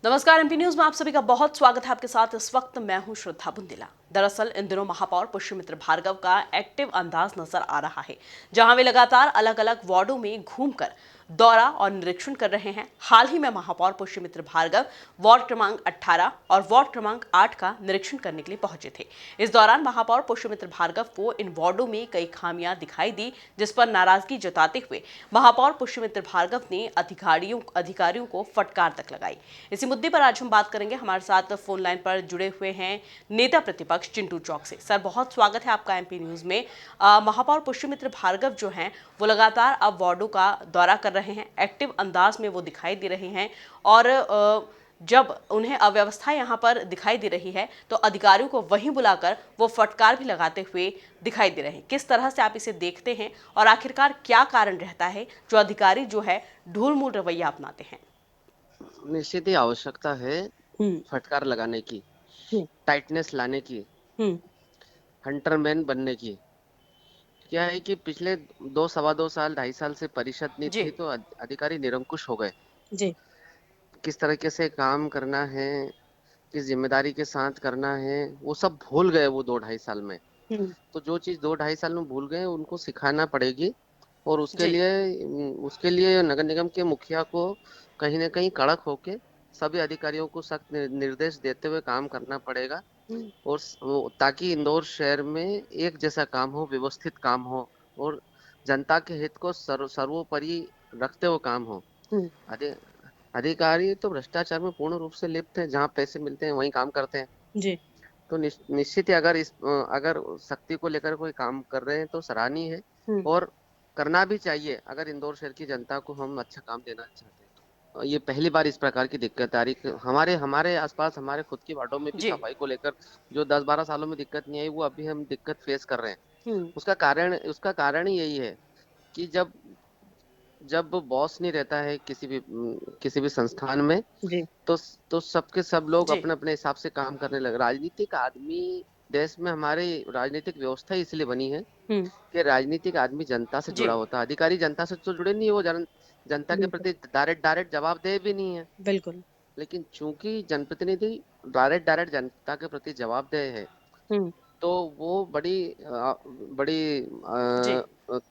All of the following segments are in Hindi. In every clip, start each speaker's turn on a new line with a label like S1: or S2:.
S1: नमस्कार। एमपी न्यूज में आप सभी का बहुत स्वागत है। आपके साथ इस वक्त मैं हूं श्रद्धा बुंदेला। दरअसल इन दिनों महापौर पुष्यमित्र भार्गव का एक्टिव अंदाज नजर आ रहा है, जहां वे लगातार अलग अलग वार्डों में घूमकर दौरा और निरीक्षण कर रहे हैं। हाल ही में महापौर पुष्यमित्र भार्गव वार्ड क्रमांक 18 और वार्ड क्रमांक 8 का निरीक्षण करने के लिए पहुंचे थे। इस दौरान महापौर पुष्यमित्र भार्गव को इन वार्डों में कई खामियां दिखाई दी, जिस पर नाराजगी जताते हुए महापौर पुष्यमित्र भार्गव ने अधिकारियों को फटकार तक लगाई। इसी मुद्दे पर आज हम बात करेंगे। हमारे साथ फोन लाइन पर जुड़े हुए हैं नेता प्रतिपक्ष चिंटू चौक से। सर, बहुत स्वागत है आपका एमपी न्यूज में। महापौर पुष्यमित्र भार्गव जो हैं वो लगातार अब वार्डों का दौरा कर रहे हैं, एक्टिव अंदाज में वो दिखाई दे रहे हैं और जब उन्हें अव्यवस्था यहाँ पर दिखाई दे रही है तो अधिकारियों को वहीं बुलाकर वो फटकार भी लगाते हुए दिखाई दे रहे हैं। किस तरह से आप इसे देखते हैं और आखिरकार क्या कारण रहता है जो अधिकारी जो है ढूल मूल रवैया अपनाते हैं?
S2: निश्चित ही आवश्यकता है फटकार लगाने की, टाइटनेस लाने की, हंटरमैन बनने की। क्या है कि पिछले 2 सवा 2 साल 2.5 साल से परिषद नहीं
S1: जी।
S2: थी तो अधिकारी निरंकुश हो गए।
S1: जी।
S2: किस तरीके से काम करना है, किस जिम्मेदारी के साथ करना है, वो सब भूल गए वो 2 2.5 साल में।
S1: हम्म।
S2: तो जो चीज 2 2.5 साल में भूल गए उनको सिखाना पड़ेगी। और
S1: जी।
S2: उसके लिए नगर निगम के मुखिया को कहीं ना कहीं कड़क होके सभी अधिकारियों को सख्त निर्देश देते हुए काम करना पड़ेगा। और ताकि इंदौर शहर में एक जैसा काम हो, व्यवस्थित काम हो और जनता के हित को सर्वोपरि रखते हुए काम हो।
S1: हम्म।
S2: अधि, अधिकारी तो भ्रष्टाचार में पूर्ण रूप से लिप्त है, जहाँ पैसे मिलते हैं वहीं काम करते हैं।
S1: जी।
S2: तो निश्चित ही अगर शक्ति को लेकर कोई काम कर रहे हैं तो सराहनीय है।
S1: हम्म।
S2: और करना भी चाहिए अगर इंदौर शहर की जनता को हम अच्छा काम देना चाहते हैं तो। ये पहली बार इस प्रकार की दिक्कत आ रही है। हमारे हमारे आसपास हमारे खुद की वार्डों में भी
S1: जी।
S2: सफाई को लेकर जो 10 12 सालों में दिक्कत नहीं आई, वो अभी हम दिक्कत फेस कर रहे हैं।
S1: हम्म।
S2: उसका कारण ही यही है कि जब जब बॉस नहीं रहता है किसी भी संस्थान में,
S1: जी।
S2: तो तो सबके सब लोग
S1: जी।
S2: अपने अपने हिसाब से काम करने लगे। राजनीतिक आदमी देश में हमारी राजनीतिक व्यवस्था ही इसलिए बनी है
S1: हम्म।
S2: कि राजनीतिक आदमी जनता से
S1: जी।
S2: जुड़ा होता है। अधिकारी जनता से तो जुड़े नहीं है, वो जनता के
S1: बिल्कुल।
S2: प्रति डायरेक्ट डायरेक्ट जवाबदेह भी नहीं है।
S1: बिल्कुल।
S2: लेकिन चूंकि जनप्रतिनिधि डायरेक्ट डायरेक्ट जनता के प्रति जवाबदेह है,
S1: हम्म।
S2: तो वो बड़ी
S1: जी।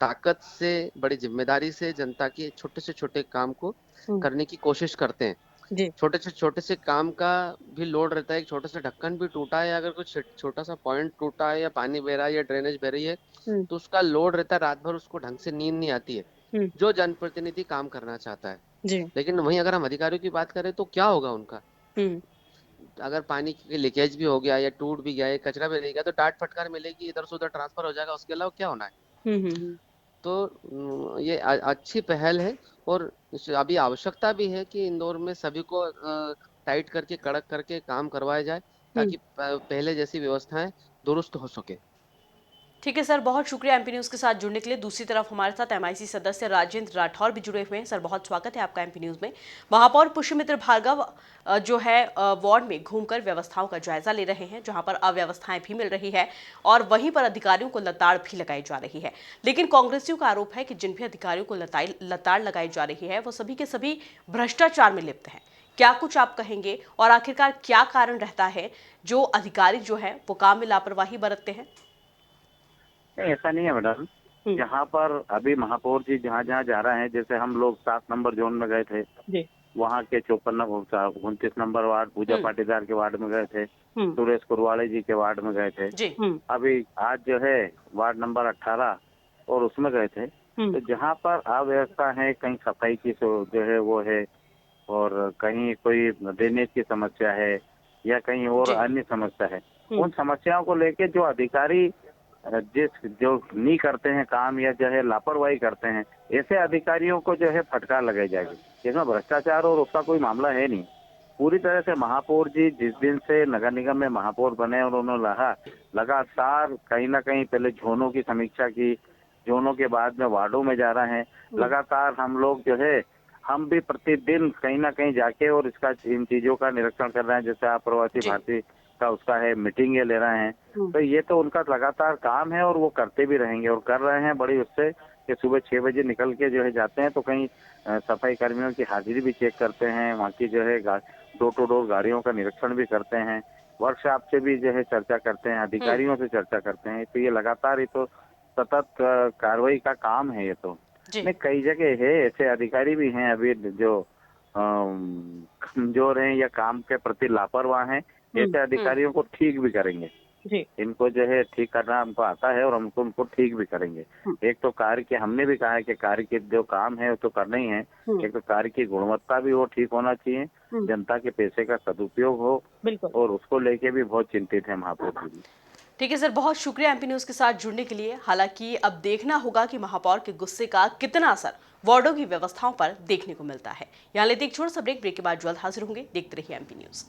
S2: ताकत से, बड़ी जिम्मेदारी से जनता के छोटे से छोटे काम को
S1: हम्म।
S2: करने की कोशिश करते हैं।
S1: जी।
S2: छोटे से काम का भी लोड रहता है। एक छोटा सा ढक्कन भी टूटा है, अगर कुछ छोटा सा पॉइंट टूटा है या पानी बह रहा है या ड्रेनेज बह रही है,
S1: हम्म।
S2: तो उसका लोड रहता है। रात भर उसको ढंग से नींद नहीं आती है,
S1: हम्म।
S2: जो जनप्रतिनिधि काम करना चाहता है।
S1: जी।
S2: लेकिन वहीं अगर हम अधिकारियों की बात करें तो क्या होगा उनका?
S1: हम्म।
S2: अगर पानी की लीकेज भी हो गया या टूट भी गया या कचरा भी रह गया तो डांट फटकार मिलेगी, इधर से उधर ट्रांसफर हो जाएगा, उसके अलावा क्या होना है?
S1: हम्म।
S2: तो ये अच्छी पहल है। और अभी आवश्यकता भी है कि इंदौर में सभी को टाइट करके कड़क करके काम करवाया जाए,
S1: हम्म।
S2: ताकि पहले जैसी व्यवस्थाएं दुरुस्त हो सके।
S1: ठीक है सर, बहुत शुक्रिया एमपी न्यूज के साथ जुड़ने के लिए। दूसरी तरफ हमारे साथ एमआईसी सदस्य राजेंद्र राठौर भी जुड़े हुए हैं। सर, बहुत स्वागत है आपका एमपी न्यूज में। महापौर पुष्यमित्र भार्गव जो है वार्ड में घूमकर व्यवस्थाओं का जायजा ले रहे हैं, जहां पर अव्यवस्थाएं भी मिल रही है और वहीं पर अधिकारियों को लताड़ भी लगाई जा रही है। लेकिन कांग्रेसियों का आरोप है कि जिन भी अधिकारियों को लताड़ लगाई जा रही है वो सभी के सभी भ्रष्टाचार में लिप्त हैं। क्या कुछ आप कहेंगे और आखिरकार क्या कारण रहता है जो अधिकारी जो है वो काम में लापरवाही बरतते हैं?
S3: नहीं, ऐसा नहीं है मैडम।
S1: हम्म।
S3: यहाँ पर अभी महापौर जी जहाँ जहाँ जा रहे हैं, जैसे हम लोग 7 नंबर जोन में गए थे,
S1: जी।
S3: वहाँ के 29 नंबर वार्ड पूजा
S1: हम्म।
S3: पाटीदार के वार्ड में गए थे,
S1: हम्म।
S3: सुरेश कुरवाड़े जी के वार्ड में गए थे।
S1: जी।
S3: अभी आज जो है वार्ड नंबर 18 और उसमें गए थे।
S1: हम्म।
S3: तो जहाँ पर अव्यवस्था है, कहीं सफाई की जो है वो है, और कहीं कोई ड्रेनेज की समस्या है या कहीं और
S1: जी।
S3: अन्य समस्या है,
S1: हम्म।
S3: उन समस्याओं को लेके जो अधिकारी जो नहीं करते हैं काम या जो है लापरवाही करते हैं, ऐसे अधिकारियों को जो है फटकार लगाई जाएगी। इसमें भ्रष्टाचार और उसका कोई मामला है नहीं। पूरी तरह से महापौर जी जिस दिन से नगर निगम में महापौर बने और उन्होंने लगातार कहीं ना कहीं पहले जोनों की समीक्षा की, जोनों के बाद में वार्डों में जा रहे हैं। लगातार हम लोग जो है, हम भी प्रतिदिन कहीं ना कहीं जाके और इन चीजों का निरीक्षण कर रहे हैं। जैसे आप प्रवासी
S1: जी।
S3: भारतीय का उसका है, मीटिंग ले रहे हैं। तो ये तो उनका लगातार काम है और वो करते भी रहेंगे और कर रहे हैं बड़ी उससे कि सुबह 6 बजे निकल के जो है जाते हैं तो कहीं सफाई कर्मियों की हाजिरी भी चेक करते हैं, वहाँ की जो है डोर टू डोर गाड़ियों का निरीक्षण भी करते हैं, वर्कशॉप से भी जो है चर्चा करते हैं, अधिकारियों से चर्चा करते हैं। तो ये लगातार ये तो सतत कार्रवाई का काम है ये तो।
S1: जी।
S3: नहीं, कई जगह है ऐसे अधिकारी भी हैं अभी जो कमजोर हैं या काम के प्रति लापरवाह हैं, ऐसे अधिकारियों को ठीक भी करेंगे।
S4: जी।
S3: इनको जो है ठीक करना हमको आता है और हमको उनको ठीक भी करेंगे। एक तो कार्य के हमने भी कहा है कि कार्य के जो काम है वो तो करना ही है। एक तो कार्य की गुणवत्ता भी वो ठीक होना चाहिए, जनता के पैसे का सदुपयोग हो,
S4: बिल्कुल।
S3: और उसको लेके भी बहुत चिंतित है महापौर जी।
S1: ठीक है सर, बहुत शुक्रिया एमपी न्यूज के साथ जुड़ने के लिए। हालांकि अब देखना होगा कि महापौर के गुस्से का कितना असर वार्डों की व्यवस्थाओं पर देखने को मिलता है। यहाँ लेते एक छोटा सा ब्रेक के बाद जल्द हाजिर होंगे। देखते रहिए एमपी न्यूज।